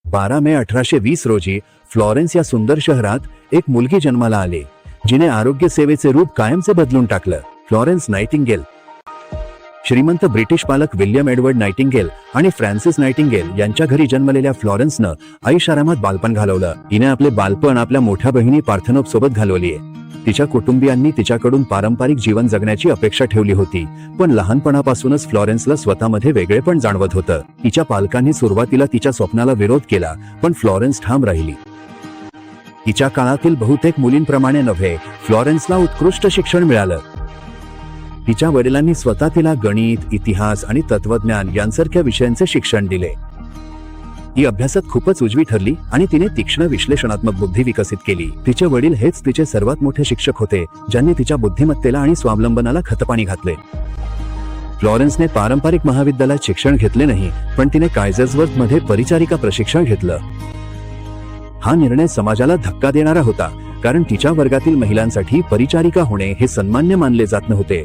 12 मे 1820 रोजी फ्लॉरेन्स या सुंदर शहरात एक मुलगी जन्माला आली, जिने आरोग्य सेवेचे रूप कायमचे बदलून टाकलं. Florence Nightingale. श्रीमंत ब्रिटिश पालक विल्यम एडवर्ड नाइटिंगेल आणि फ्रान्सिस नाइटिंगेल यांच्या घरी जन्मलेल्या फ्लॉरेन्सनं ऐशारामात बालपण घालवलं. हिने आपले बालपण आपल्या मोठ्या बहिणी पार्थेनोप सोबत घालवलीये. तिच्या कुटुंबियांनी तिच्याकडून पारंपरिक जीवन जगण्याची अपेक्षा ठेवली होती, पण लहानपणापासूनच फ्लॉरेन्सला स्वतःमध्ये वेगळेपण जाणवत होतं. तिच्या पालकांनी सुरुवातीला तिच्या स्वप्नाला विरोध केला, पण फ्लॉरेन्स ठाम राहिली. तिच्या काळातील बहुतेक मुलींप्रमाणे नव्हे, फ्लॉरेन्सला उत्कृष्ट शिक्षण मिळालं. तिच्या वडिलांनी स्वतः तिला गणित, इतिहास आणि तत्वज्ञान यांसारख्या विषयांचे शिक्षण दिले. ही अभ्यासात खूपच उजवी ठरली आणि तिने तीक्ष्ण विश्लेषणात्मक बुद्धी विकसित केली. तिचे वडील हेच तिचे सर्वात मोठे शिक्षक होते, ज्यांनी तिच्या बुद्धिमत्तेला आणि स्वावलंबनाला खतपाणी घातले. फ्लॉरेन्सने पारंपरिक महाविद्यालयात शिक्षण घेतले नाही, पण तिने कायझर्सवर्थ मध्ये परिचारिका प्रशिक्षण घेतलं. हा निर्णय समाजाला धक्का देणारा होता, कारण तिच्या वर्गातील महिलांसाठी परिचारिका होणे हे सन्मान्य मानले जात नव्हते.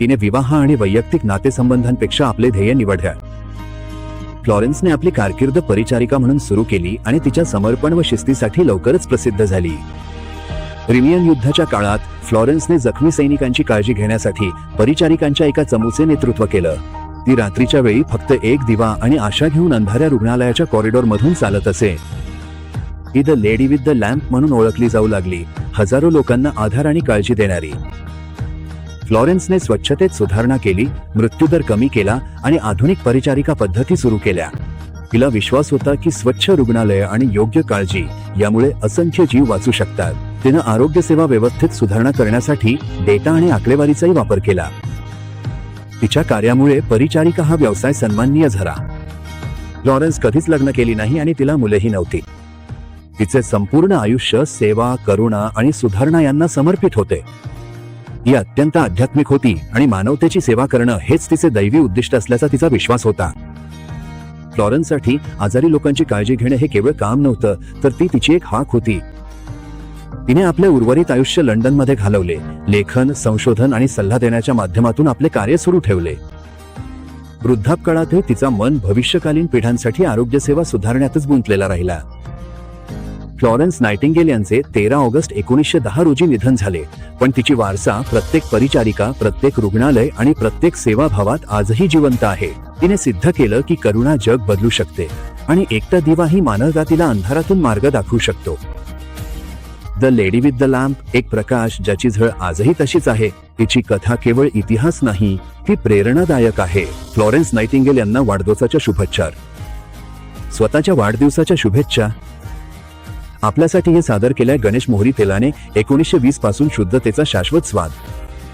तिने विवाह आणि वैयक्तिक नातेसंबंधांपेक्षा आपले ध्येय निवडले. फ्लॉरेन्सने आपली कारकीर्द परिचारिका म्हणून सुरू केली आणि तिच्या समर्पण व शिस्तीसाठी लवकरच प्रसिद्ध झाली. रिमियन युद्धाच्या काळात फ्लॉरेन्सने जखमी सैनिकांची काळजी घेण्यासाठी परिचारिकांच्या एका चमूचे नेतृत्व केलं. ती रात्रीच्या वेळी फक्त एक दिवा आणि आशा घेऊन अंधाऱ्या रुग्णालयाच्या कॉरिडॉर मधून चालत असे. ही the lady with the lamp म्हणून ओळखली जाऊ लागली, हजारो लोकांना आधार आणि काळजी देणारी. फ्लॉरेन्सने स्वच्छतेत सुधारणा केली, मृत्यूदर कमी केला आणि आधुनिक परिचारिका पद्धती सुरू केल्या. तिला विश्वास होता की स्वच्छ रुग्णालय आणि योग्य काळजी यामुळे असंख्य जीव वाचू शकतात. तिनं आरोग्य सेवा व्यवस्थेत सुधारणा करण्यासाठी डेटा आणि आकडेवारीचाही वापर केला. तिच्या कार्यामुळे परिचारिका हा व्यवसाय सन्माननीय झाला. फ्लॉरेन्स कधीच लग्न केली नाही आणि तिला मुलेही नव्हती. तिचे संपूर्ण आयुष्य सेवा, करुणा आणि सुधारणा यांना समर्पित होते. ही अत्यंत आध्यात्मिक होती आणि मानवतेची सेवा करणं हेच तिचे दैवी उद्दिष्ट असल्याचा तिचा विश्वास होता. फ्लॉरेन्ससाठी आजारी लोकांची काळजी घेणे हे केवळ काम नव्हतं, तर ती तिची एक हाक होती. तिने आपले उर्वरित आयुष्य लंडनमध्ये घालवले, लेखन, संशोधन आणि सल्ला देण्याच्या माध्यमातून आपले कार्य सुरू ठेवले. वृद्धापकाळातही तिचा मन भविष्यकालीन पिढ्यांसाठी आरोग्य सेवा सुधारण्यातच गुंतलेला राहिला. फ्लॉरेन्स नाइटिंगेल यांचे 13 ऑगस्ट 1910 रोजी निधन झाले, पण तिची वारसा प्रत्येक परिचारिका, प्रत्येक रुग्णालय आणि प्रत्येक सेवाभावात आजही जिवंत आहे. तिने सिद्ध केलं की करुणा जग बदलू शकते आणि एकटा दिवा ही मानवजातीला अंधारातून मार्ग दाखवू शकतो. The lady with the lamp एक प्रकाश ज्याची झळ आजही तशीच आहे. तिची कथा केवळ इतिहास नाही, ती प्रेरणादायक आहे. फ्लॉरेन्स नाइटिंगेल यांना वाढदिवसाच्या शुभेच्छा. स्वतःच्या वाढदिवसाच्या शुभेच्छा. आपल्यासाठी हे सादर केलंय गणेश मोहरी तेलाने. 1920 पासून शुद्धतेचा शाश्वत स्वाद.